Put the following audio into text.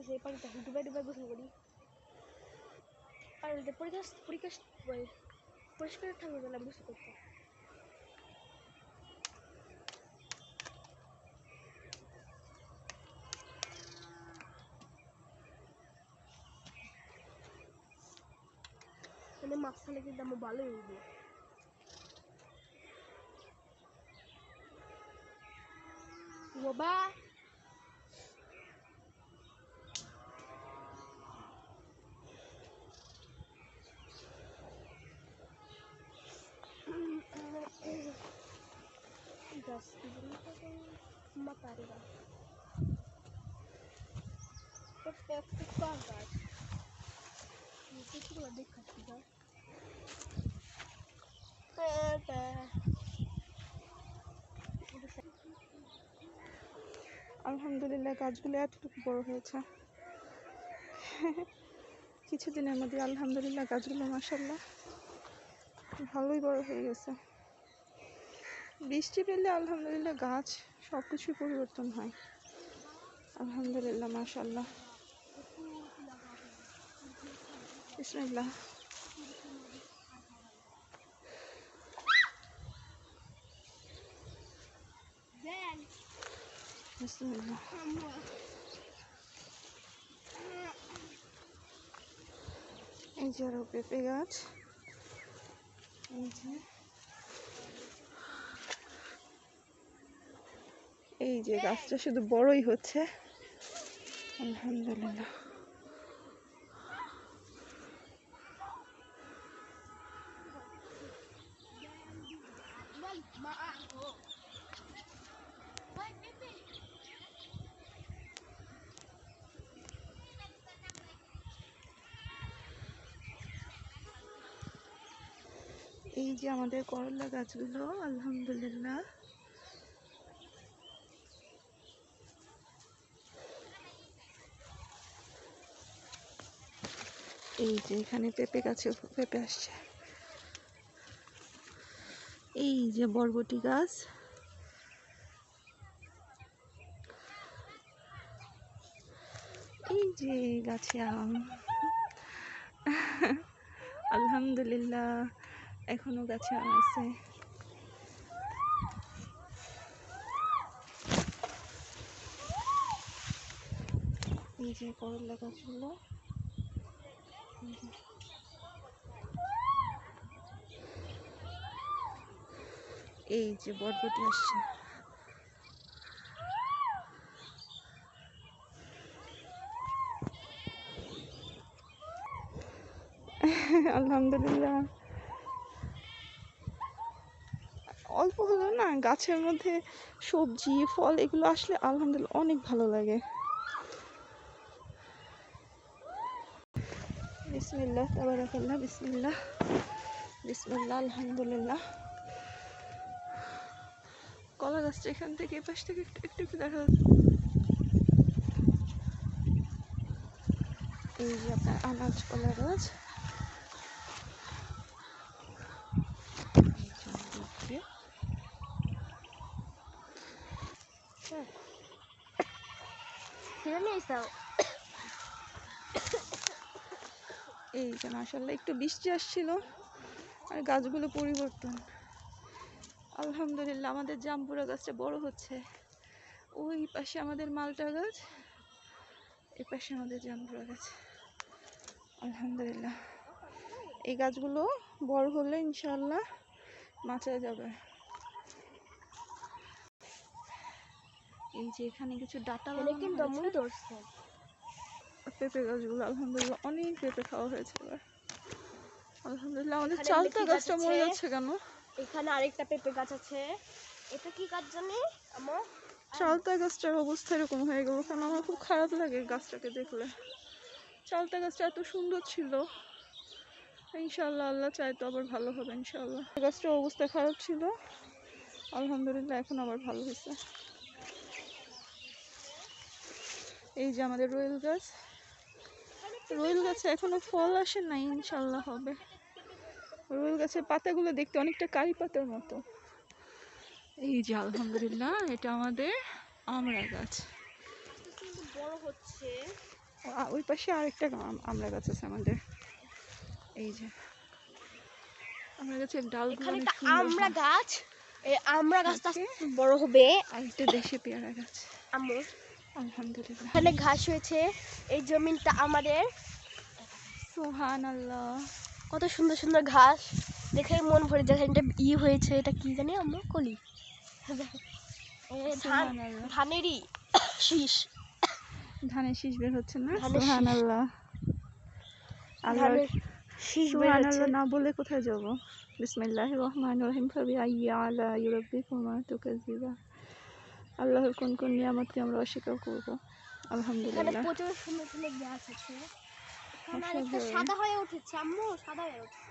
সেই পানিটা ডুবে ডুবে গোসল করি। পানিতে পরিষ্কার থাকবে না গোসল করতে। মানে মাছ থাকলে কিন্তু আমার ভালোই হইবে। বাবা গাছ মাতারিরা প্রত্যেকটা গাছ কিছুগুলো দেখাচ্ছি না। আলহামদুলিল্লাহ গাছগুলো এতটুকু বড় হয়েছে কিছুদিনের মধ্যে। আলহামদুলিল্লাহ গাছগুলো মাশাআল্লাহ ভালোই বড় হয়ে গেছে। বৃষ্টি পেলে আলহামদুলিল্লাহ গাছ সব কিছুই পরিবর্তন হয়। আলহামদুলিল্লাহ মাশাআল্লাহ। বিসমিল্লাহ। বিসমিল্লাহ। এই যে আরো পেঁপে গাছ, এই যে গাছটা শুধু বড়ই হচ্ছে আলহামদুলিল্লাহ। এই যে আমাদের করলা গাছগুলো আলহামদুলিল্লাহ এই যে এখানে পেঁপে গাছে পেঁপে আসছে। এই যে বরবটি গাছ, এই যে গাছে আম আলহামদুলিল্লাহ এখনো গাছে আম আছে। এই যে করলা গাছগুলো, এই যে বরবটি আসছে। আলহামদুলিল্লাহ অল্প হলো না গাছের মধ্যে সবজি ফল এগুলো আসলে আলহামদুলিল্লাহ অনেক ভালো লাগে। বিসমিল্লাহ তাবারাকাল্লাহ বিসমিল্লাহ বিসমিল্লাহ আলহামদুলিল্লাহ। কলা গাছটা এখান থেকে এই পাশ থেকে একটু একটু একটু দেখা যাচ্ছে। এই যে আপনার আনাজ কলা গাছ, এই যে মাশাআল্লাহ একটু বৃষ্টি আসছিল আর গাছগুলো পরিবর্তন। আলহামদুলিল্লাহ আমাদের জাম্বুরা গাছটা বড় হচ্ছে। ওই পাশে আমাদের মালটা গাছ, এই পাশে আমাদের জাম্বুরা গাছ। আলহামদুলিল্লাহ এই গাছগুলো বড় হলে ইনশাআল্লাহ মাচা যাবে। এই যে এখানে কিছু ডাটা লাগানো হয়েছে। পেঁপে গাছগুলো আলহামদুলিল্লাহ অনেক পেঁপে খাওয়া হয়েছে এবার। আলহামদুলিল্লাহ আমাদের চালতা গাছটা মরে যাচ্ছে কেন? এখানে আরেকটা পেঁপে গাছ আছে। এটা কি গাছ জানি? আমার চালতা গাছটার অবস্থা এরকম হয়ে গেল কারণ আমার খুব খারাপ লাগে গাছটাকে দেখলে। চালতা গাছটা এত সুন্দর ছিল, ইনশাআল্লাহ আল্লাহ চাই তো আবার ভালো হবে ইনশাআল্লাহ। গাছটার অবস্থা খারাপ ছিল, আলহামদুলিল্লাহ এখন আবার ভালো হয়েছে। এই যে আমাদের রয়েল গাছ, রয়েল গাছে এখনো ফল আসে নাই, ইনশাআল্লাহ হবে। রয়েল গাছের পাতাগুলো দেখতে অনেকটা কারি পাতার মতো। এই যে আলহামদুলিল্লাহ এটা আমাদের আমড়া গাছ, বড় হচ্ছে। ওই পাশে আরেকটা আমরা গাছ আছে আমাদের, এই যে আমরা গাছের ডালগুলো এখানে অনেক একটা সুন্দর আমরা হয়। গাছ, এই আমরা গাছটা আছে। বড় হবে। আর একটা দেশি পেয়ারা গাছ। আম্মু আলহামদুলিল্লাহ। এখানে ঘাস হয়েছে, এই জমিনটা আমাদের। সুবহানাল্লাহ। কত সুন্দর সুন্দর ঘাস, দেখে মন ভরে যায়। এটা হয়েছে, এটা কি জানি আম্মু, কলি। ধান, সুবহানাল্লাহ। ধানেরই শীষ, ধানের শীষ বের হচ্ছে না? ধানের শীষ। সুবহানাল্লাহ। আল্লাহ ধানের শীষ বের হচ্ছে। সুবহানাল্লাহ না বলে কোথায় যাব? বিসমিল্লাহির রহমানির রহিম। ফাবিআইয়ি আলাইহি রাব্বিকুমা তুকাজ্জিবান। আল্লাহর কোন কোন নিয়ামতকে আমরা অস্বীকার করব? এখানে আলহামদুলিল্লাহ। প্রচুর সুন্দর সুন্দর গাছ আছে। এখানে আরেকটা অসাধারণ। সাদা হয়ে উঠেছে আম্মু, সাদা হয়ে উঠেছে।